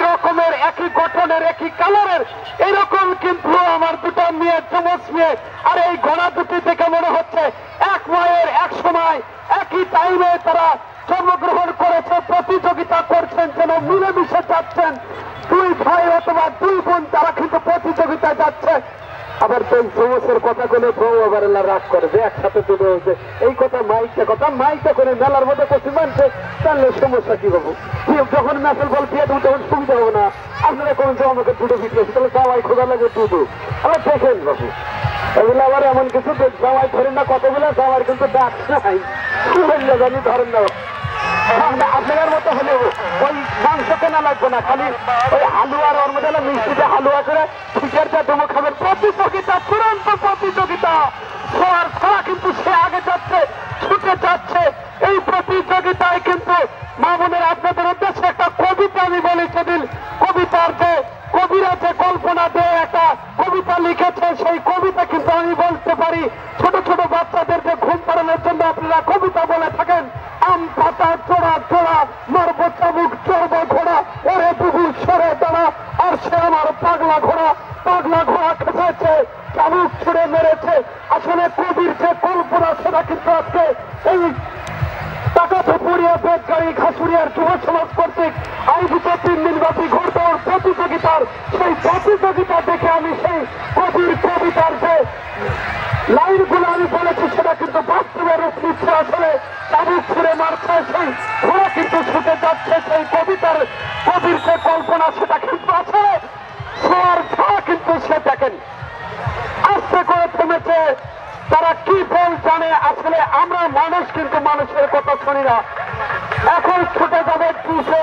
রকমের একই গঠনের একই কালারের এরকম কিন্তু আমার দুটো মেয়ে চমচ মেয়ে। আর এই ঘোড়া দুটি দেখে মনে হচ্ছে এক মায়ের এক সময় একই টাইমে তারা জন্মগ্রহণ করেছে, প্রতিযোগিতা করছেন, যেন মিলেমিশে যাচ্ছেন। দুই ভাই অথবা দুই বোন তারা কিন্তু প্রতিযোগিতায় যাচ্ছে। আবার তো চমচের কথা বলে বউ আবার রাগ করে যে একসাথে দুটো হয়েছে। এই কথা মাইকটা করে মেলার মধ্যে পশ্চিম মানছে, তাহলে সমস্যা কি হবো? যখন ম্যাচের বল দিয়ে দেবো তখন সুবিধা হবো না। আপনারা কোন যে আমাকে দুটো ফিটলেছে, তাহলে জামাই খোঁজা লাগে দুটো। আবার দেখেন বাবু, এগুলো আবার এমন কিছু জামাই ধরেন না, কতগুলো জামাই কিন্তু ডাক নাই জানি ধরেন না। আপনার মতো হলে ওই মাংস কেনা লাগবে না, খালি ওই হালুয়ার ওর মধ্যে মিষ্টিতে হালুয়া করে ঠিকের যা ডুমো খাবেন। প্রতিযোগিতা, চূড়ান্ত প্রতিযোগিতা। ছাড়া কিন্তু সে আগে যাচ্ছে, ছুটে যাচ্ছে। এই প্রতিযোগিতায় কিন্তু মামুনের আপনাদের উদ্দেশ্যে একটা কবিতা আমি বলি। সেদিন কবিতার যে কবিরা যে কল্পনা দিয়ে একটা কবিতা লিখেছে, সেই কবিতা কিন্তু আমি বলতে পারি। ছোট ছোট বাচ্চাদের যে ঘুম পাড়ানোর জন্য আপনারা কবিতা বলে থাকেন, আম পাতা চোরা চোরা মারব চাবুক চড়ব ঘোড়া, ওরে বুবু সরে দাঁড়া, আর সে আমার পাগলা ঘোড়া খেপেছে, চাবুক ছুড়ে মেরেছে। আসলে কবির যে কল্পনা সেটা কিন্তু আজকে এই টাকাপুরিয়া বেদগাড়ি খাসুরিয়ার যুব সমাজ কর্তৃক আয়োজিত 3 দিনব্যাপী ঘোড়দৌড় প্রতিযোগিতার সেই প্রতিযোগিতা দেখে আমি সেই কবির কবিতার যে লাইনগুলো আমি বলেছি সেটা কিন্তু বাস্তবে রূপ নিচ্ছে। আসলে চাবুক ছুড়ে মারছে, সেই ঘোড়া কিন্তু ছুটে যাচ্ছে। সেই কবিতার কবির যে কল্পনা সেটা কিন্তু আছে, ছোঁয়ার ছাড়া কিন্তু সে দেখেন আস্তে করে থেমেছে। তারা কি বল জানে? আসলে আমরা মানুষ কিন্তু মানুষের কথা শুনি না। এখন ছুটে যাবে 200